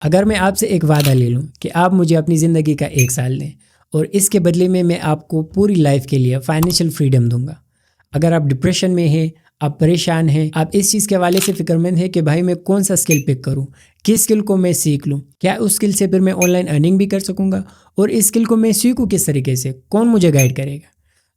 اگر میں آپ سے ایک وعدہ لے لوں کہ آپ مجھے اپنی زندگی کا 1 سال دیں اور اس کے بدلے میں آپ کو پوری لائف کے لیے فائنینشیل فریڈم دوں گا، اگر آپ ڈپریشن میں ہیں، آپ پریشان ہیں، آپ اس چیز کے حوالے سے فکر مند ہیں کہ بھائی میں کون سا اسکل پک کروں، کس اسکل کو میں سیکھ لوں، کیا اس اسکل سے پھر میں آن لائن ارننگ بھی کر سکوں گا، اور اس اسکل کو میں سیکھوں کس طریقے سے، کون مجھے گائیڈ کرے گا،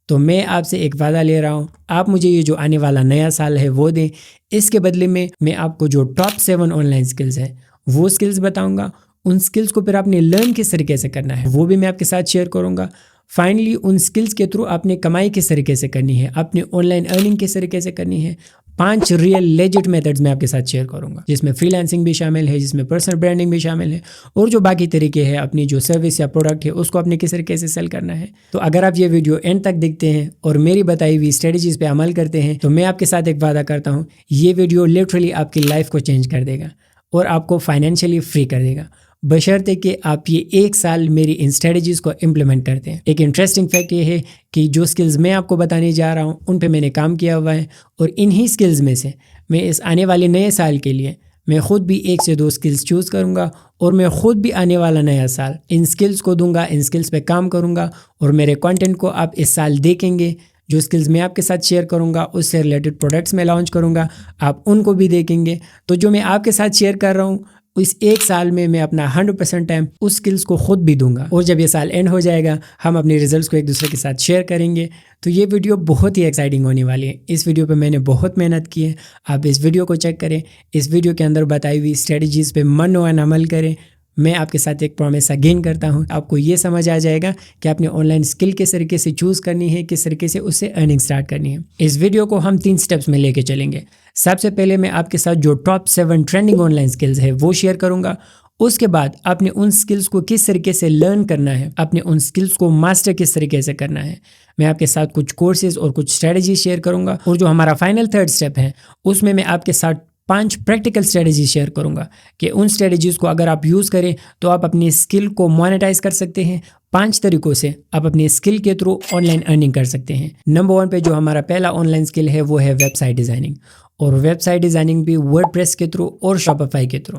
تو میں آپ سے ایک وعدہ لے رہا ہوں، آپ مجھے یہ جو آنے والا نیا سال ہے وہ دیں، اس کے بدلے میں آپ کو جو ٹاپ 7 آن لائن اسکلز ہیں وہ اسکلز بتاؤں گا، ان اسکلز کو پھر آپ نے لرن کس طریقے سے کرنا ہے وہ بھی میں آپ کے ساتھ شیئر کروں گا۔ فائنلی ان اسکلز کے تھرو آپ نے کمائی کس طریقے سے کرنی ہے، آپ نے آن لائن ارننگ کس طریقے سے کرنی ہے، 5 ریئل لیجٹ میتھڈز میں آپ کے ساتھ شیئر کروں گا، جس میں فری لانسنگ بھی شامل ہے، جس میں پرسنل برانڈنگ بھی شامل ہے، اور جو باقی طریقے ہیں اپنی جو سروس یا پروڈکٹ ہے اس کو آپ نے کس طریقے سے سیل کرنا ہے۔ تو اگر آپ یہ ویڈیو اینڈ تک دیکھتے ہیں اور میری بتائی ہوئی اسٹریٹجیز پہ عمل کرتے ہیں تو میں آپ کے ساتھ ایک وعدہ کرتا ہوں، یہ ویڈیو لٹرلی آپ کی لائف کو چینج کر دے گا اور آپ کو فائنینشیلی فری کر دے گا، بشرطے کہ آپ یہ 1 سال میری ان اسٹریٹجیز کو امپلیمنٹ کرتے ہیں۔ ایک انٹرسٹنگ فیکٹ یہ ہے کہ جو اسکلز میں آپ کو بتانے جا رہا ہوں ان پہ میں نے کام کیا ہوا ہے، اور انہی اسکلز میں سے میں اس آنے والے نئے سال کے لیے میں خود بھی 1 سے 2 اسکلز چوز کروں گا، اور میں خود بھی آنے والا نیا سال ان اسکلز کو دوں گا، ان اسکلز پہ کام کروں گا، اور میرے کانٹینٹ کو آپ اس سال دیکھیں گے۔ جو اسکلز میں آپ کے ساتھ شیئر کروں گا اس سے ریلیٹڈ پروڈکٹس میں لانچ کروں گا، آپ ان کو بھی دیکھیں گے۔ تو جو میں آپ کے ساتھ شیئر کر رہا ہوں اس 1 سال میں اپنا 100% ٹائم اس سکلز کو خود بھی دوں گا، اور جب یہ سال اینڈ ہو جائے گا ہم اپنے ریزلٹس کو ایک دوسرے کے ساتھ شیئر کریں گے۔ تو یہ ویڈیو بہت ہی ایکسائٹنگ ہونے والی ہے، اس ویڈیو پہ میں نے بہت محنت کی ہے، آپ اس ویڈیو کو چیک کریں، اس ویڈیو کے اندر بتائی ہوئی اسٹریٹجیز پہ من و عمل کریں۔ میں آپ کے ساتھ ایک پرومس اگین کرتا ہوں، آپ کو یہ سمجھ آ جائے گا کہ آپ نے آن لائن اسکل کس طریقے سے چوز کرنی ہے، کس طریقے سے اس سے ارننگ سٹارٹ کرنی ہے۔ اس ویڈیو کو ہم 3 سٹیپس میں لے کے چلیں گے۔ سب سے پہلے میں آپ کے ساتھ جو top 7 trending on line skills ہے وہ شیئر کروں گا، اس کے بعد آپ نے ان سکلز کو کس طریقے سے لرن کرنا ہے، آپ نے ان سکلز کو ماسٹر کس طریقے سے کرنا ہے۔ میں آپ کے ساتھ کچھ کورسز اور کچھ اسٹریٹجی شیئر کروں گا، اور جو ہمارا فائنل 3rd سٹیپ ہے اس میں آپ کے ساتھ 5 پریکٹیکل اسٹریٹجیز شیئر کروں گا کہ ان اسٹریٹجیز کو اگر آپ یوز کریں تو آپ اپنی اسکل کو مونیٹائز کر سکتے ہیں۔ 5 طریقوں سے آپ اپنی اسکل کے تھرو آن لائن ارننگ کر سکتے ہیں۔ نمبر 1 پہ جو ہمارا پہلا آن لائن اسکل ہے وہ ہے ویب سائٹ ڈیزائننگ، اور ویب سائٹ ڈیزائننگ بھی ورڈپریس کے تھرو اور شاپیفائی کے تھرو۔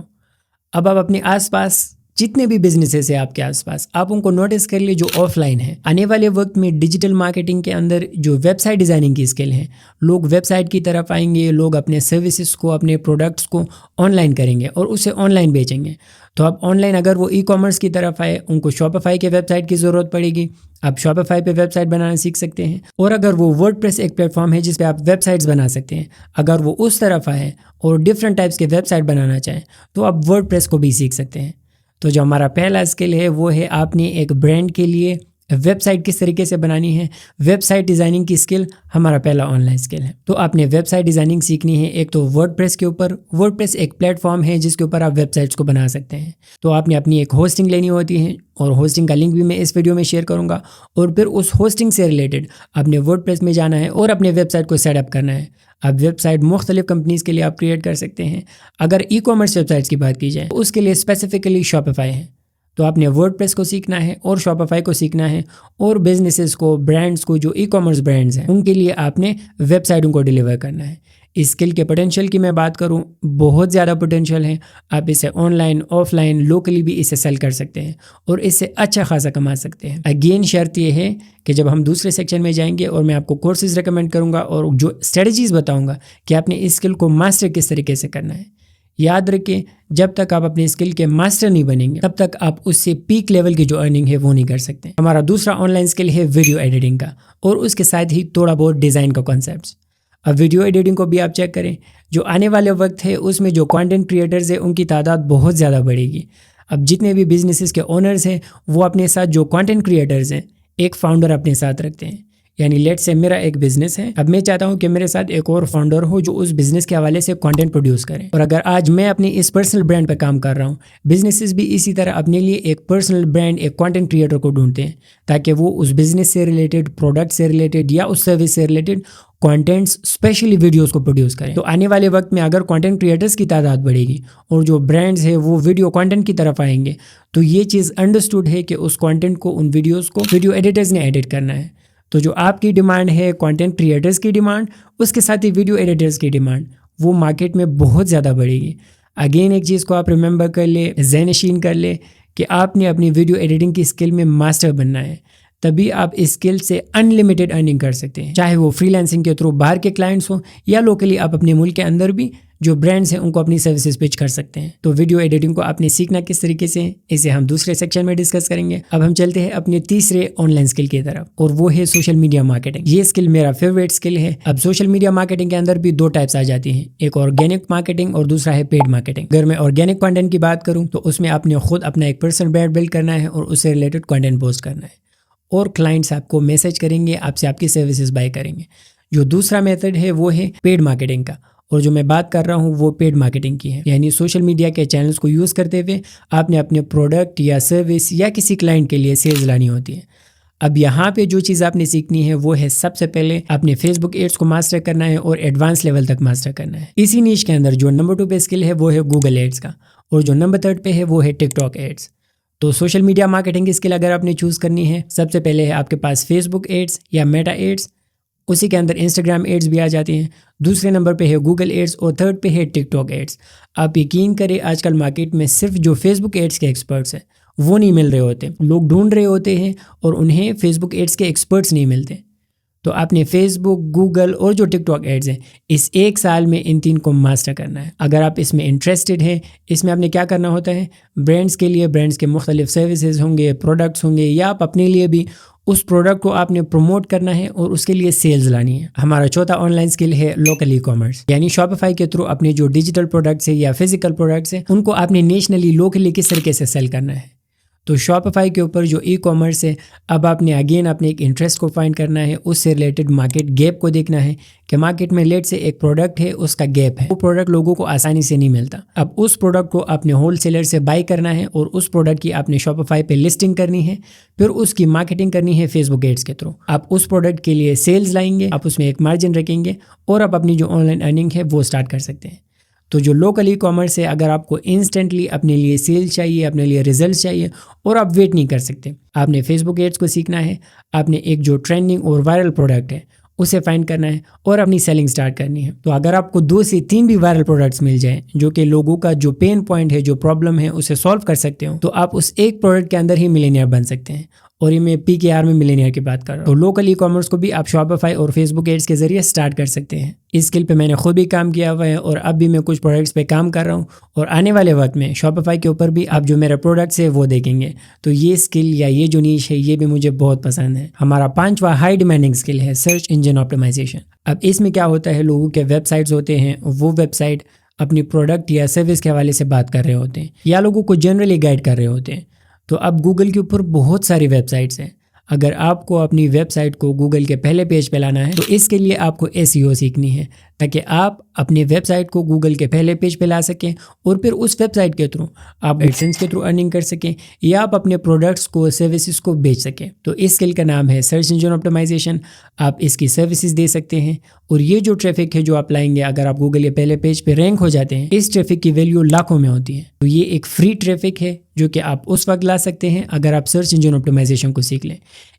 اب آپ اپنے آس پاس جتنے بھی بزنسز ہیں آپ کے آس پاس، آپ ان کو نوٹس کر لیے جو آف لائن ہیں۔ آنے والے وقت میں ڈیجیٹل مارکیٹنگ کے اندر جو ویب سائٹ ڈیزائننگ کی اسکل ہیں، لوگ ویب سائٹ کی طرف آئیں گے، لوگ اپنے سروسز کو، اپنے پروڈکٹس کو آن لائن کریں گے اور اسے آن لائن بیچیں گے۔ تو اب آن لائن اگر وہ ای کامرس کی طرف آئے، ان کو شاپیفائی کے ویب سائٹ کی ضرورت پڑے گی، آپ شاپیفائی پہ ویب سائٹ بنانا سیکھ سکتے ہیں۔ اور اگر وہ ورڈپریس ایک پلیٹ فارم ہے جس پہ آپ ویب سائٹس بنا سکتے ہیں، اگر وہ اس طرف آئے اور ڈفرینٹ ٹائپس کے ویب سائٹ بنانا چاہیں تو آپ ورڈپریس کو بھی سیکھ سکتے ہیں۔ تو جو ہمارا پہلا اسکل ہے وہ ہے آپ نے ایک برانڈ کے لیے ویب سائٹ کس طریقے سے بنانی ہے۔ ویب سائٹ ڈیزائننگ کی اسکل ہمارا پہلا آن لائن اسکل ہے۔ تو آپ نے ویب سائٹ ڈیزائننگ سیکھنی ہے، ایک تو ورڈپریس کے اوپر۔ ورڈپریس ایک پلیٹ فارم ہے جس کے اوپر آپ ویب سائٹس کو بنا سکتے ہیں۔ تو آپ نے اپنی ایک ہوسٹنگ لینی ہوتی ہے، اور ہوسٹنگ کا لنک بھی میں اس ویڈیو میں شیئر کروں گا، اور پھر اس ہوسٹنگ سے ریلیٹڈ آپ نے ورڈپریس میں جانا ہے اور اپنے ویب سائٹ کو سیٹ اپ کرنا ہے۔ اب ویب سائٹ مختلف کمپنیز کے لیے آپ کریٹ کر سکتے ہیں۔ اگر ای کامرس ویب سائٹس کی بات کی جائے اس کے لیے اسپیسیفکلی شاپیفائی ہے۔ تو آپ نے ورڈپریس کو سیکھنا ہے اور شاپیفائی کو سیکھنا ہے، اور بزنسز کو، برانڈز کو، جو ای کامرس برانڈز ہیں ان کے لیے آپ نے ویب سائٹوں کو ڈیلیور کرنا ہے۔ اس اسکل کے پوٹینشیل کی میں بات کروں، بہت زیادہ پوٹینشیل ہے۔ آپ اسے on line, of line, locally بھی اسے سیل کر سکتے ہیں اور اس سے اچھا خاصا کما سکتے ہیں۔ اگین شرط یہ ہے کہ جب ہم دوسرے سیکشن میں جائیں گے اور میں آپ کو کورسز ریکمینڈ کروں گا اور جو اسٹریٹجیز بتاؤں گا کہ آپ نے اس اسکل کو ماسٹر کس طریقے سے کرنا ہے۔ یاد رکھیں، جب تک آپ اپنے اسکل کے ماسٹر نہیں بنیں گے تب تک آپ اس سے پیک لیول کی جو ارننگ ہے وہ نہیں کر سکتے۔ ہمارا دوسرا آن لائن اسکل ہے ویڈیو ایڈیٹنگ کا، اور اس کے ساتھ ہی تھوڑا بہت ڈیزائن کا کانسیپٹس۔ اب ویڈیو ایڈیٹنگ کو بھی آپ چیک کریں، جو آنے والے وقت ہے اس میں جو کانٹینٹ کریٹرز ہیں ان کی تعداد بہت زیادہ بڑھے گی۔ اب جتنے بھی بزنسز کے اونرز ہیں وہ اپنے ساتھ جو کانٹینٹ کریٹرز ہیں ایک فاؤنڈر اپنے ساتھ رکھتے ہیں۔ یعنی لیٹ سے میرا ایک بزنس ہے، اب میں چاہتا ہوں کہ میرے ساتھ ایک اور فاؤنڈر ہو جو اس بزنس کے حوالے سے کانٹینٹ پروڈیوس کرے۔ اور اگر آج میں اپنی اس پرسنل برانڈ پہ کام کر رہا ہوں، بزنسز بھی اسی طرح اپنے لیے ایک پرسنل برانڈ، ایک کانٹینٹ کریٹر کو ڈھونڈتے ہیں تاکہ وہ اس بزنس سے ریلیٹڈ، پروڈکٹ سے ریلیٹڈ یا اس سروس سے ریلیٹڈ کانٹینٹس، اسپیشلی ویڈیوز کو پروڈیوس کریں۔ تو آنے والے وقت میں اگر کانٹینٹ کریٹرز کی تعداد بڑھے گی اور جو برانڈز ہیں وہ ویڈیو کانٹینٹ کی طرف آئیں گے تو یہ چیز انڈرسٹوڈ ہے کہ اس کانٹینٹ کو، ان ویڈیوز کو ویڈیو ایڈیٹرز نے ایڈٹ کرنا ہے۔ تو جو آپ کی ڈیمانڈ ہے کانٹینٹ کریٹرز کی ڈیمانڈ، اس کے ساتھ ہی ویڈیو ایڈیٹرز کی ڈیمانڈ، وہ مارکیٹ میں بہت زیادہ بڑھے گی۔ اگین ایک چیز کو آپ ریممبر کر لے، ذہن نشین کر لے کہ آپ نے اپنی ویڈیو ایڈیٹنگ کی اسکل میں ماسٹر بننا ہے، تبھی آپ اس اسکل سے انلمیٹڈ ارننگ کر سکتے ہیں، چاہے وہ فری لانسنگ کے تھرو باہر کے کلائنٹس ہوں یا لوکلی آپ اپنے ملک کے اندر بھی جو برانڈز ہیں ان کو اپنی سروسز پچ کر سکتے ہیں۔ تو ویڈیو ایڈیٹنگ کو آپ نے سیکھنا کس طریقے سے، اسے ہم دوسرے سیکشن میں ڈسکس کریں گے۔ اب ہم چلتے ہیں اپنے تیسرے آن لائن اسکل کی طرف، اور وہ ہے سوشل میڈیا مارکیٹنگ۔ یہ اسکل میرا فیوریٹ اسکل ہے۔ اب سوشل میڈیا مارکیٹنگ کے اندر بھی دو ٹائپس آ جاتی ہیں، ایک آرگینک مارکیٹنگ اور دوسرا ہے پیڈ مارکیٹنگ۔ اگر میں آرگینک کنٹینٹ کی بات کروں تو اس میں آپ نے خود اپنا ایک پرسنل برانڈ بلڈ کرنا ہے اور اس سے ریلیٹڈ کنٹینٹ پوسٹ کرنا ہے، اور کلائنٹس آپ کو میسج کریں گے، آپ سے آپ کی سروسز بائی کریں گے۔ جو دوسرا میتھڈ ہے وہ ہے پیڈ مارکیٹنگ کا، اور جو میں بات کر رہا ہوں وہ پیڈ مارکیٹنگ کی ہے، یعنی سوشل میڈیا کے چینلز کو یوز کرتے ہوئے آپ نے اپنے پروڈکٹ یا سروس یا کسی کلائنٹ کے لیے سیلز لانی ہوتی ہے۔ اب یہاں پہ جو چیز آپ نے سیکھنی ہے وہ ہے سب سے پہلے آپ نے فیس بک ایڈز کو ماسٹر کرنا ہے اور ایڈوانس لیول تک ماسٹر کرنا ہے۔ اسی نیش کے اندر جو نمبر 2 پہ اسکل ہے وہ ہے گوگل ایڈز کا، اور جو نمبر 3 پہ ہے وہ ہے ٹک ٹاک ایڈز۔ تو سوشل میڈیا مارکیٹنگ کی اسکل اگر آپ نے چوز کرنی ہے، سب سے پہلے ہے آپ کے پاس فیس بک ایڈز یا میٹا ایڈز، اسی کے اندر انسٹاگرام ایڈز بھی آ جاتی ہیں، دوسرے نمبر پہ ہے گوگل ایڈز، اور 3rd پہ ہے ٹک ٹاک ایڈز۔ آپ یقین کریں آج کل مارکیٹ میں صرف جو فیس بک ایڈز کے ایکسپرٹس ہیں وہ نہیں مل رہے ہوتے، لوگ ڈھونڈ رہے ہوتے ہیں اور انہیں فیس بک ایڈز کے ایکسپرٹس نہیں ملتے۔ تو آپ نے فیس بک، گوگل اور جو ٹک ٹاک ایڈز ہیں، اس 1 سال میں ان 3 کو ماسٹر کرنا ہے۔ اگر آپ اس میں انٹرسٹڈ ہیں، اس میں آپ نے کیا کرنا ہوتا ہے، برانڈس کے لیے برانڈس کے مختلف سروسز ہوں گے، پروڈکٹس ہوں گے، یا آپ اپنے لیے بھی اس پروڈکٹ کو آپ نے پروموٹ کرنا ہے اور اس کے لیے سیلز لانی ہے۔ ہمارا چوتھا آن لائن اسکل ہے لوکل ای کامرس، یعنی شاپیفائی کے تھرو اپنے جو ڈیجیٹل پروڈکٹس ہیں یا فزیکل پروڈکٹس ہیں ان کو آپ نے نیشنلی لوکلی کس طریقے سے سیل کرنا ہے۔ تو شاپیفائی کے اوپر جو ای کامرس ہے، اب آپ نے اگین اپنے ایک انٹرسٹ کو فائنڈ کرنا ہے، اس سے ریلیٹڈ مارکیٹ گیپ کو دیکھنا ہے کہ مارکیٹ میں لیٹ سے ایک پروڈکٹ ہے، اس کا گیپ ہے، وہ پروڈکٹ لوگوں کو آسانی سے نہیں ملتا۔ اب اس پروڈکٹ کو آپ نے ہول سیلر سے بائی کرنا ہے اور اس پروڈکٹ کی آپ نے شاپیفائی پہ لسٹنگ کرنی ہے، پھر اس کی مارکیٹنگ کرنی ہے فیس بک ایڈز کے تھرو۔ آپ اس پروڈکٹ کے لیے سیلز لائیں گے، آپ اس میں ایک مارجن رکھیں گے اور آپ اپنی جو آن لائن ارننگ ہے وہ اسٹارٹ کر سکتے ہیں۔ تو جو لوکل ای کامرس ہے، اگر آپ کو انسٹنٹلی اپنے لیے سیل چاہیے، اپنے لیے ریزلٹس چاہیے اور آپ ویٹ نہیں کر سکتے، آپ نے فیس بک ایڈز کو سیکھنا ہے، آپ نے ایک جو ٹرینڈنگ اور وائرل پروڈکٹ ہے اسے فائنڈ کرنا ہے اور اپنی سیلنگ سٹارٹ کرنی ہے۔ تو اگر آپ کو 2 سے 3 بھی وائرل پروڈکٹس مل جائیں جو کہ لوگوں کا جو پین پوائنٹ ہے، جو پرابلم ہے اسے سولو کر سکتے ہو، تو آپ اس ایک پروڈکٹ کے اندر ہی ملینئر بن سکتے ہیں۔ اور یہ میں PKR میں ملینئر کی بات کر رہا ہوں۔ تو لوکل ای کامرس کو بھی آپ شاپیفائی اور فیس بک ایڈز کے ذریعے سٹارٹ کر سکتے ہیں۔ اس اسکل پہ میں نے خود بھی کام کیا ہوا ہے اور اب بھی میں کچھ پروڈکٹس پہ کام کر رہا ہوں، اور آنے والے وقت میں شاپیفائی کے اوپر بھی آپ جو میرے پروڈکٹس ہیں وہ دیکھیں گے۔ تو یہ اسکل یا یہ جو نیش ہے یہ بھی مجھے بہت پسند ہے۔ ہمارا 5واں ہائی ڈیمانڈنگ اسکل ہے سرچ انجن آپٹیمائزیشن۔ اب اس میں کیا ہوتا ہے، لوگوں کے ویب سائٹس ہوتے ہیں، وہ ویب سائٹ اپنی پروڈکٹ یا سروس کے حوالے سے بات کر رہے ہوتے ہیں یا لوگوں کو جنرلی گائیڈ کر رہے ہوتے ہیں۔ تو اب گوگل کے اوپر بہت ساری ویب سائٹس ہیں، اگر آپ کو اپنی ویب سائٹ کو گوگل کے پہلے پیج پہ لانا ہے تو اس کے لیے آپ کو SEO سیکھنی ہے، تاکہ آپ اپنی ویب سائٹ کو گوگل کے پہلے پیج پہ لا سکیں اور پھر اس ویب سائٹ کے تھرو آپ ایڈسنس کے تھرو ارننگ کر سکیں یا آپ اپنے پروڈکٹس کو، سروسز کو بیچ سکیں۔ تو اس اسکل کا نام ہے سرچ انجن آپٹیمائزیشن۔ آپ اس کی سروسز دے سکتے ہیں، اور یہ جو ٹریفک ہے جو آپ لائیں گے، اگر آپ گوگل کے پہلے پیج پہ رینک ہو جاتے ہیں، اس ٹریفک کی ویلیو لاکھوں میں ہوتی ہے۔ تو یہ ایک فری ٹریفک ہے جو کہ آپ اس وقت لا سکتے ہیں اگر آپ سرچ انجن آپٹیمائزیشن کو سیکھ لیں۔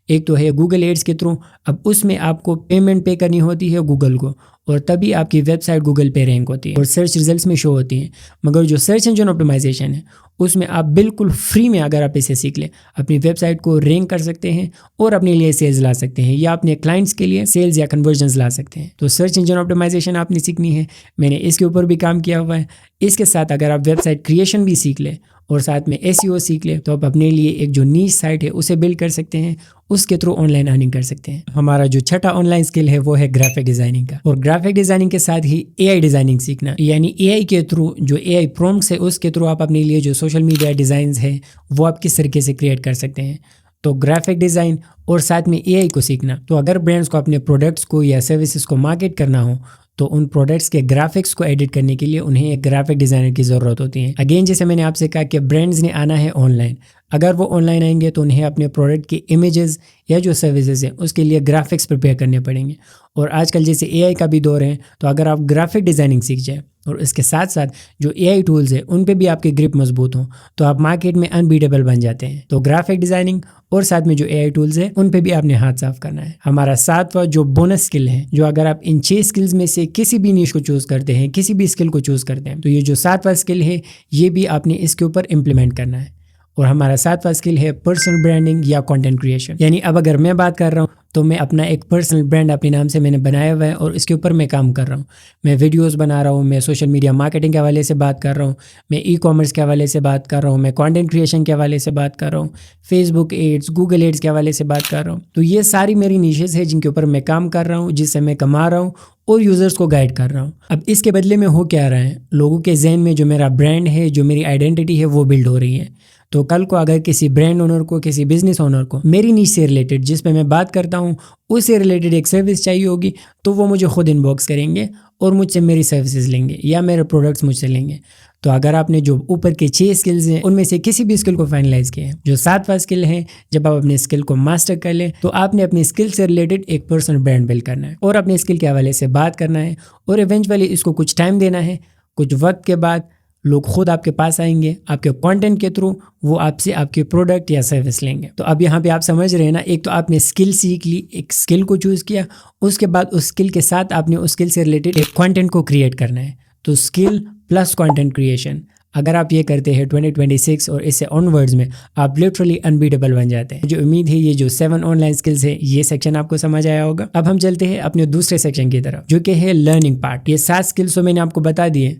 ایک تو ہے گوگل ایڈز کے تھرو، اب اس میں آپ کو پیمنٹ پے کرنی ہوتی ہے گوگل کو، اور تبھی آپ کی ویب سائٹ گوگل پہ رینک ہوتی ہے اور سرچ ریزلٹس میں شو ہوتی ہیں۔ مگر جو سرچ انجن آپٹیمائزیشن ہے اس میں آپ بالکل فری میں اگر آپ اسے سیکھ لیں، اپنی ویب سائٹ کو رینک کر سکتے ہیں اور اپنے لیے سیلز لا سکتے ہیں یا اپنے کلائنٹس کے لیے سیلز یا کنورژنز لا سکتے ہیں۔ تو سرچ انجن آپٹیمائزیشن آپ نے سیکھنی ہے، میں نے اس کے اوپر بھی کام کیا ہوا ہے۔ اس کے ساتھ اگر آپ ویب سائٹ کریشن بھی سیکھ لیں اور ساتھ میں SEO سیکھ لیں تو آپ اپنے لیے ایک جو نیش سائٹ ہے اسے بلڈ کر سکتے ہیں، اس کے تھرو آن لائن ارننگ کر سکتے ہیں۔ ہمارا جو چھٹا آن لائن اسکل ہے وہ ہے گرافک ڈیزائننگ کا، اور گرافک ڈیزائننگ کے ساتھ ہی AI ڈیزائننگ سیکھنا، یعنی AI کے تھرو جو AI پرومپٹس ہے اس کے تھرو آپ اپنے لیے جو سوشل میڈیا ڈیزائنز ہیں وہ آپ کس طریقے سے کریٹ کر سکتے ہیں۔ تو گرافک ڈیزائن اور ساتھ میں AI کو سیکھنا۔ تو اگر برانڈس کو اپنے پروڈکٹس کو یا سروسز کو مارکیٹ کرنا ہو تو ان پروڈکٹس کے گرافکس کو ایڈٹ کرنے کے لیے انہیں ایک گرافک ڈیزائنر کی ضرورت ہوتی ہے۔ اگین جیسے میں نے آپ سے کہا کہ برانڈز نے آنا ہے آن لائن، اگر وہ آن لائن آئیں گے تو انہیں اپنے پروڈکٹ کی امیجز یا جو سروسز ہیں اس کے لیے گرافکس پریپیئر کرنے پڑیں گے، اور آج کل جیسے AI کا بھی دور ہے تو اگر آپ گرافک ڈیزائننگ سیکھ جائیں اور اس کے ساتھ ساتھ جو AI ٹولز ہیں ان پہ بھی آپ کی گرپ مضبوط ہوں تو آپ مارکیٹ میں انبیٹیبل بن جاتے ہیں. تو گرافک ڈیزائننگ اور ساتھ میں جو AI ٹولز ہیں ان پہ بھی آپ نے ہاتھ صاف کرنا ہے. ہمارا 7واں جو بونس اسکل ہے، جو اگر آپ ان 6 اسکلز میں سے کسی بھی نیش کو چوز کرتے ہیں، کسی بھی اسکل کو چوز کرتے ہیں، تو یہ جو 7واں اسکل ہے یہ بھی آپ نے اس کے اوپر امپلیمنٹ کرنا ہے. اور ہمارا 7واں اسکل ہے پرسنل برانڈنگ یا کنٹینٹ کریشن. یعنی اب اگر میں بات کر رہا ہوں تو میں اپنا ایک پرسنل برانڈ اپنے نام سے میں نے بنایا ہوا ہے اور اس کے اوپر میں کام کر رہا ہوں. میں ویڈیوز بنا رہا ہوں، میں سوشل میڈیا مارکیٹنگ کے حوالے سے بات کر رہا ہوں، میں ای کامرس کے حوالے سے بات کر رہا ہوں، میں کنٹینٹ کریشن کے حوالے سے بات کر رہا ہوں، فیس بک ایڈز، گوگل ایڈز کے حوالے سے بات کر رہا ہوں. تو یہ ساری میری نیشز ہیں جن کے اوپر میں کام کر رہا ہوں، جس سے میں کما رہا ہوں اور یوزرز کو گائیڈ کر رہا ہوں. اب اس کے بدلے میں ہو کیا رہا ہے، لوگوں کے ذہن میں جو میرا برانڈ ہے، جو میری آئیڈینٹی ہے وہ بلڈ ہو رہی ہے. تو کل کو اگر کسی برانڈ اونر کو، کسی بزنس اونر کو میری نیش سے ریلیٹڈ، جس پہ میں بات کرتا ہوں اس سے ریلیٹڈ ایک سروس چاہیے ہوگی تو وہ مجھے خود ان باکس کریں گے اور مجھ سے میری سروسز لیں گے یا میرے پروڈکٹس مجھ سے لیں گے. تو اگر آپ نے جو اوپر کے 6 اسکلز ہیں ان میں سے کسی بھی اسکل کو فائنلائز کیا ہے، جو 7واں اسکل ہے، جب آپ اپنے اسکل کو ماسٹر کر لیں تو آپ نے اپنی اسکل سے ریلیٹڈ ایک پرسنل برانڈ بلڈ کرنا ہے اور اپنے اسکل کے حوالے سے بات کرنا ہے اور ایونچولی اس کو کچھ ٹائم دینا ہے. کچھ وقت کے بعد لوگ خود آپ کے پاس آئیں گے، آپ کے کانٹینٹ کے تھرو وہ آپ سے آپ کے پروڈکٹ یا سروس لیں گے. تو اب یہاں پہ آپ سمجھ رہے ہیں نا، ایک تو آپ نے اسکل سیکھ لی، ایک اسکل کو چوز کیا، اس کے بعد اس اسکل کے ساتھ آپ نے اس اسکل سے ریلیٹڈ ایک کانٹینٹ کو کریٹ کرنا ہے. تو اسکل پلس کانٹینٹ کریشن اگر آپ یہ کرتے ہیں 2026 اور اس سے آن ورڈز میں آپ لٹرلی انبیٹیبل بن جاتے ہیں. جو امید ہے یہ جو 7 آن لائن اسکلز ہے یہ سیکشن آپ کو سمجھ آیا ہوگا. اب ہم چلتے ہیں اپنے دوسرے سیکشن کی طرف جو کہ ہے لرننگ پارٹ. یہ 7 اسکلز تو میں نے آپ کو بتا دیے.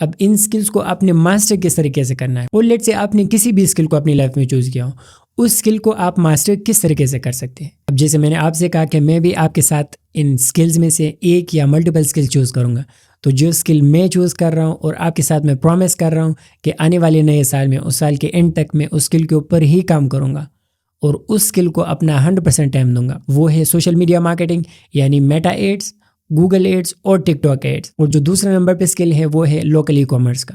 اب ان اسکلز کو آپ نے ماسٹر کس طریقے سے کرنا ہے، اور لیٹ سے آپ نے کسی بھی اسکل کو اپنی لائف میں چوز کیا ہو، اس اسکل کو آپ ماسٹر کس طریقے سے کر سکتے ہیں. اب جیسے میں نے آپ سے کہا کہ میں بھی آپ کے ساتھ ان اسکلز میں سے ایک یا ملٹیپل اسکل چوز کروں گا. تو جو اسکل میں چوز کر رہا ہوں اور آپ کے ساتھ میں پرومس کر رہا ہوں کہ آنے والے نئے سال میں، اس سال کے اینڈ تک میں اس اسکل کے اوپر ہی کام کروں گا اور اس اسکل کو اپنا 100% ٹائم دوں گا. وہ ہے سوشل میڈیا مارکیٹنگ، یعنی میٹا ایڈز، گوگل ایڈز اور ٹک ٹاک ایڈز. اور جو دوسرے نمبر پہ اسکل ہے وہ ہے لوکل ای کامرس کا.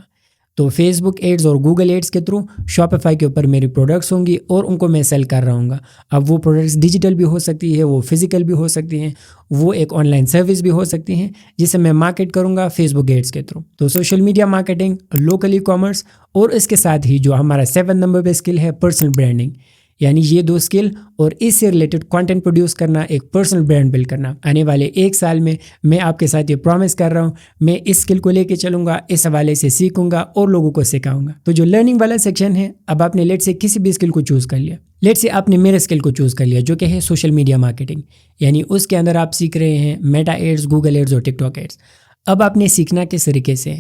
تو فیس بک ایڈز اور گوگل ایڈز کے تھرو شاپیفائی کے اوپر میری پروڈکٹس ہوں گی اور ان کو میں سیل کر رہا ہوں گا. اب وہ پروڈکٹس ڈیجیٹل بھی ہو سکتی ہے، وہ فزیکل بھی ہو سکتی ہیں، وہ ایک آن لائن سروس بھی ہو سکتی ہیں جسے میں مارکیٹ کروں گا فیس بک ایڈز کے تھرو. تو social media marketing, local e commerce اور اس کے ساتھ ہی جو ہمارا 7 نمبر پہ اسکل ہے پرسنل برانڈنگ، یعنی یہ 2 اسکل اور اس سے ریلیٹڈ کانٹینٹ پروڈیوس کرنا، ایک پرسنل برانڈ بلڈ کرنا. آنے والے 1 سال میں آپ کے ساتھ یہ پرومس کر رہا ہوں میں اس اسکل کو لے کے چلوں گا، اس حوالے سے سیکھوں گا اور لوگوں کو سکھاؤں گا. تو جو لرننگ والا سیکشن ہے، اب آپ نے لیٹ سے کسی بھی اسکل کو چوز کر لیا. لیٹ سے آپ نے میرے اسکل کو چوز کر لیا جو کہ ہے سوشل میڈیا مارکیٹنگ، یعنی اس کے اندر آپ سیکھ رہے ہیں میٹا ایڈز، گوگل ایڈز اور ٹک ٹاک ایڈز. اب آپ نے سیکھنا کس طریقے سے،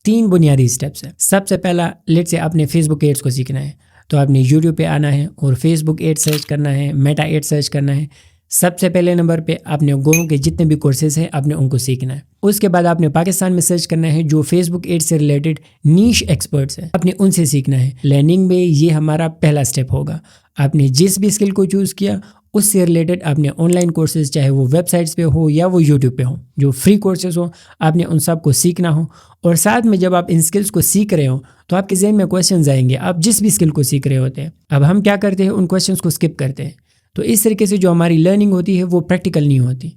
3 بنیادی اسٹیپس ہیں. سب سے پہلا لیٹ سے آپ نے فیس بک ایڈز کو سیکھنا ہے. تو آپ نے یوٹیوب پہ آنا ہے اور فیس بک ایڈ سرچ کرنا ہے، میٹا ایڈ سرچ کرنا ہے. سب سے پہلے نمبر پہ آپ نے گوروں کے جتنے بھی کورسز ہیں آپ نے ان کو سیکھنا ہے. اس کے بعد آپ نے پاکستان میں سرچ کرنا ہے جو فیس بک ایڈ سے ریلیٹڈ نیش ایکسپرٹس ہیں، آپ نے ان سے سیکھنا ہے. لرننگ میں یہ ہمارا پہلا اسٹیپ ہوگا. آپ نے جس بھی اسکل کو چوز کیا اس سے ریلیٹڈ آپ نے آن لائن کورسز، چاہے وہ ویب سائٹس پہ ہو یا وہ یوٹیوب پہ ہو، جو فری کورسز ہو آپ نے ان سب کو سیکھنا ہو. اور ساتھ میں جب آپ ان اسکلس کو سیکھ رہے ہوں تو آپ کے ذہن میں کویشچنز آئیں گے. آپ جس بھی اسکل کو سیکھ رہے ہوتے ہیں، اب ہم کیا کرتے ہیں، ان کویشچنز کو اسکپ کرتے ہیں. تو اس طریقے سے جو ہماری لرننگ ہوتی ہے وہ پریکٹیکل نہیں ہوتی.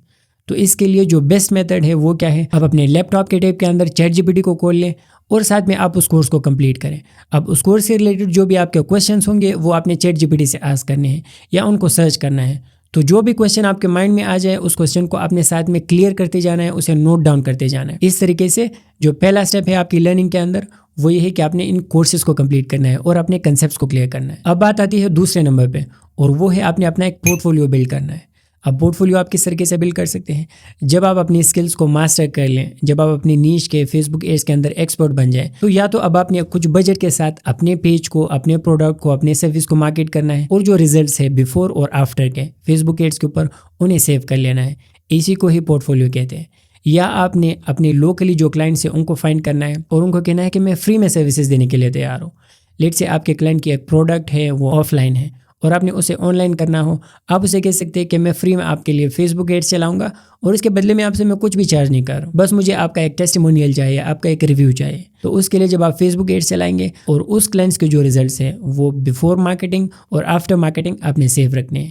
تو اس کے لیے جو بیسٹ میتھڈ ہے وہ کیا ہے، آپ اپنے لیپ ٹاپ کے ٹیب کے اندر چیٹ جی پی ٹی کو کھول لیں اور ساتھ میں آپ اس کورس کو کمپلیٹ کریں. اب اس کورس سے ریلیٹڈ جو بھی آپ کے کویشچنس ہوں گے وہ آپ نے چیٹ جی پی ٹی سے آسک کرنے ہیں یا ان کو سرچ کرنا ہے. تو جو بھی کویشچن آپ کے مائنڈ میں آ جائے اس کویشچن کو آپ نے ساتھ میں کلیئر کرتے جانا ہے، اسے نوٹ ڈاؤن کرتے جانا ہے. اس طریقے سے جو پہلا اسٹیپ ہے آپ کی لرننگ کے اندر وہ یہ ہے کہ آپ نے ان کورسز کو کمپلیٹ کرنا ہے اور اپنے کنسیپٹس کو کلیئر کرنا ہے. اب بات آتی ہے دوسرے نمبر پہ اور وہ ہے آپ نے اپنا ایک پورٹ فولیو بلڈ کرنا ہے. اب پورٹ فولیو آپ کس طریقے سے بلڈ کر سکتے ہیں، جب آپ اپنی اسکلس کو ماسٹر کر لیں، جب آپ اپنی نیش کے فیس بک ایڈز کے اندر ایکسپرٹ بن جائیں، تو یا تو اب آپ نے کچھ بجٹ کے ساتھ اپنے پیج کو، اپنے پروڈکٹ کو، اپنے سروس کو مارکیٹ کرنا ہے اور جو ریزلٹس ہے بیفور اور آفٹر کے فیس بک ایڈز کے اوپر انہیں سیو کر لینا ہے. اسی کو ہی پورٹ فولیو کہتے ہیں. یا آپ نے اپنے لوکلی جو کلائنٹس ہیں ان کو فائنڈ کرنا ہے اور ان کو کہنا ہے کہ میں فری میں سروسز دینے کے لیے تیار ہوں. لیٹ سے آپ کے کلائنٹ کی ایک پروڈکٹ ہے وہ آف لائن ہے اور آپ نے اسے آن لائن کرنا ہو، آپ اسے کہہ سکتے ہیں کہ میں فری میں آپ کے لیے فیس بک ایڈز چلاؤں گا اور اس کے بدلے میں آپ سے میں کچھ بھی چارج نہیں کر رہا ہوں، بس مجھے آپ کا ایک ٹیسٹیمونیل چاہیے، آپ کا ایک ریویو چاہیے. تو اس کے لیے جب آپ فیس بک ایڈز چلائیں گے اور اس کلائنٹس کے جو ریزلٹس ہیں وہ بیفور مارکیٹنگ اور آفٹر مارکیٹنگ آپ نے سیو رکھنے ہیں.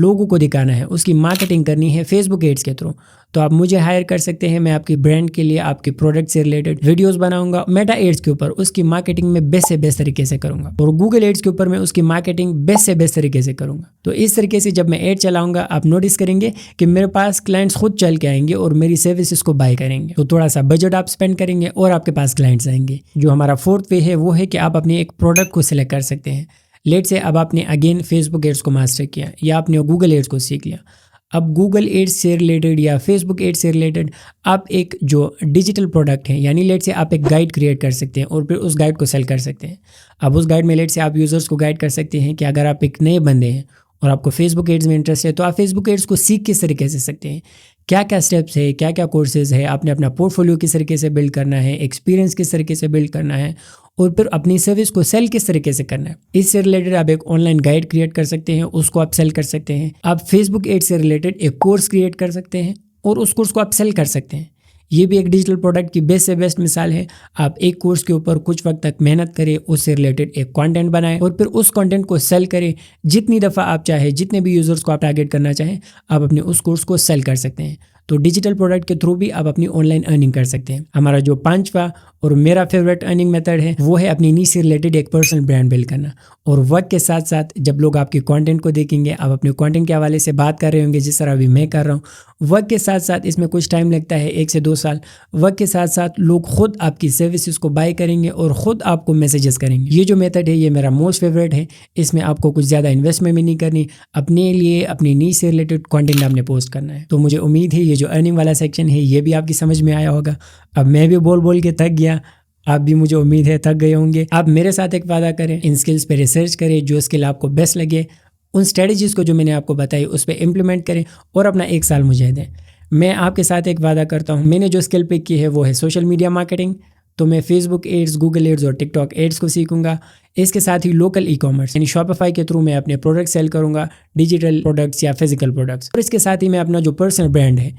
لوگوں کو دکھانا ہے، اس کی مارکیٹنگ کرنی ہے فیس بک ایڈس کے تھرو، تو آپ مجھے ہائر کر سکتے ہیں. میں آپ کی برانڈ کے لیے آپ کے پروڈکٹ سے ریلیٹڈ ویڈیوز بناؤں گا. میٹا ایڈس کے اوپر اس کی مارکیٹنگ میں بیسٹ سے بیسٹ طریقے سے کروں گا، اور گوگل ایڈس کے اوپر میں اس کی مارکیٹنگ بیسٹ سے بیسٹ طریقے سے کروں گا. تو اس طریقے سے جب میں ایڈ چلاؤں گا آپ نوٹس کریں گے کہ میرے پاس کلائنٹس خود چل کے آئیں گے اور میری سروسز کو بائی کریں گے. تو تھوڑا سا بجٹ آپ اسپینڈ کریں گے اور آپ کے پاس کلائنٹس آئیں گے. جو ہمارا فورتھ وے ہے وہ ہے کہ آپ اپنے ایک پروڈکٹ کو سلیکٹ کر سکتے ہیں. لیٹ سے اب آپ نے اگین فیس بک ایڈس کو ماسٹر کیا یا آپ نے گوگل ایڈس کو سیکھ لیا. اب گوگل ایڈس سے ریلیٹڈ یا فیس بک ایڈس سے ریلیٹڈ آپ ایک جو ڈیجیٹل پروڈکٹ ہے، یعنی لیٹ سے آپ ایک گائیڈ کریٹ کر سکتے ہیں اور پھر اس گائیڈ کو سیل کر سکتے ہیں. اب اس گائیڈ میں لیٹ سے آپ یوزرس کو گائیڈ کر سکتے ہیں کہ اگر آپ ایک نئے بندے ہیں اور آپ کو فیس بک ایڈس میں انٹرسٹ ہے تو آپ فیس بک ایڈس کو سیکھ کس طریقے سے سکتے ہیں، کیا کیا اسٹیپس ہے، کیا کیا کورسز ہے، آپ نے اپنا پورٹ فولیو کس طریقے سے بلڈ کرنا ہے، ایکسپیرینس کس طریقے سے بلڈ کرنا ہے، اور پھر اپنی سروس کو سیل کس طریقے سے کرنا ہے. اس سے ریلیٹڈ آپ ایک آن لائن گائیڈ کریٹ کر سکتے ہیں، اس کو آپ سیل کر سکتے ہیں. آپ فیس بک ایڈ سے ریلیٹڈ ایک کورس کریٹ کر سکتے ہیں اور اس کورس کو آپ سیل کر سکتے ہیں. یہ بھی ایک ڈیجیٹل پروڈکٹ کی بیسٹ سے بیسٹ مثال ہے. آپ ایک کورس کے اوپر کچھ وقت تک محنت کریں، اس سے ریلیٹڈ ایک کانٹینٹ بنائیں اور پھر اس کانٹینٹ کو سیل کریں. جتنی دفعہ آپ چاہیں، جتنے بھی یوزرس کو آپ ٹارگیٹ کرنا چاہیں، آپ اپنے اس کورس کو سیل کر سکتے ہیں. تو ڈیجیٹل پروڈکٹ کے تھرو بھی آپ اپنی آن لائن ارننگ کر سکتے ہیں. ہمارا جو پانچواں اور میرا فیوریٹ ارننگ میتھڈ ہے وہ ہے اپنی نیش سے ریلیٹڈ ایک پرسنل برانڈ بلڈ کرنا. اور وقت کے ساتھ ساتھ جب لوگ آپ کے کانٹینٹ کو دیکھیں گے، آپ اپنے کانٹینٹ کے حوالے سے بات کر رہے ہوں گے جس طرح ابھی میں کر رہا ہوں، وقت کے ساتھ ساتھ اس میں کچھ ٹائم لگتا ہے، 1 سے 2 سال. وقت کے ساتھ ساتھ لوگ خود آپ کی سروسز کو بائی کریں گے اور خود آپ کو میسیجز کریں گے. یہ جو میتھڈ ہے یہ میرا موسٹ فیوریٹ ہے. اس میں آپ کو کچھ زیادہ انویسٹمنٹ بھی نہیں کرنی، اپنے لیے اپنی نیش سے ریلیٹڈ کانٹینٹ آپ نے پوسٹ کرنا ہے. تو مجھے امید ہے یہ جو ارننگ والا سیکشن ہے یہ بھی آپ کی سمجھ میں آیا ہوگا. اب میں بھی بول کے تھک گیا، آپ بھی مجھے امید ہے تھک گئے ہوں گے. آپ میرے ساتھ ایک وعدہ کریں، ان سکلز پہ ریسرچ کریں، جو اسکل آپ کو بیسٹ لگے ان اسٹریٹجیز کو جو میں نے آپ کو بتائی اس پہ امپلیمنٹ کریں اور اپنا 1 سال مجھے دیں. میں آپ کے ساتھ ایک وعدہ کرتا ہوں، میں نے جو اسکل پک کی ہے وہ ہے سوشل میڈیا مارکیٹنگ. تو میں فیس بک ایڈس، گوگل ایڈس اور ٹک ٹاک ایڈس کو سیکھوں گا. اس کے ساتھ ہی لوکل ای کامرس یعنی شاپیفائی کے تھرو میں اپنے پروڈکٹ سیل کروں گا، ڈیجیٹل پروڈکٹس یا فزیکل پروڈکٹس. اور اس کے ساتھ ہی میں اپنا جو پرسنل برانڈ ہے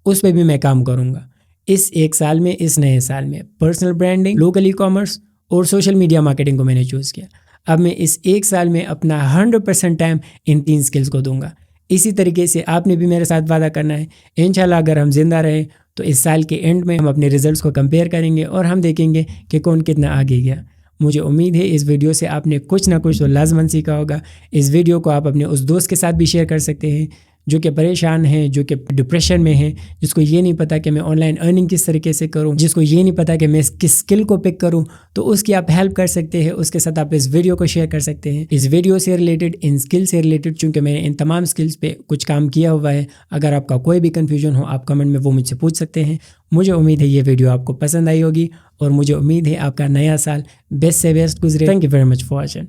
اس پہ بھی میں کام کروں گا. اس 1 سال میں، اس نئے سال میں personal branding, local e commerce اور سوشل میڈیا مارکیٹنگ کو میں نے چوز کیا. اب میں اس 1 سال میں اپنا 100% ٹائم ان 3 سکلز کو دوں گا. اسی طریقے سے آپ نے بھی میرے ساتھ وعدہ کرنا ہے. انشاءاللہ اگر ہم زندہ رہیں تو اس سال کے اینڈ میں ہم اپنے ریزلٹس کو کمپیئر کریں گے اور ہم دیکھیں گے کہ کون کتنا آگے گیا. مجھے امید ہے اس ویڈیو سے آپ نے کچھ نہ کچھ تو لازماً سیکھا ہوگا. اس ویڈیو کو آپ اپنے اس دوست کے ساتھ بھی شیئر کر سکتے ہیں جو کہ پریشان ہیں، جو کہ ڈپریشن میں ہیں، جس کو یہ نہیں پتا کہ میں آن لائن ارننگ کس طریقے سے کروں، جس کو یہ نہیں پتا کہ میں کس اسکل کو پک کروں. تو اس کی آپ ہیلپ کر سکتے ہیں، اس کے ساتھ آپ اس ویڈیو کو شیئر کر سکتے ہیں. اس ویڈیو سے ریلیٹڈ، ان اسکل سے ریلیٹڈ، چونکہ میں نے ان تمام اسکلس پہ کچھ کام کیا ہوا ہے. اگر آپ کا کوئی بھی کنفیوژن ہو آپ کمنٹ میں وہ مجھ سے پوچھ سکتے ہیں. مجھے امید ہے یہ ویڈیو آپ کو پسند آئی ہوگی اور مجھے امید ہے آپ کا نیا سال بیسٹ سے بیسٹ گزرے. Thank you very much for watching.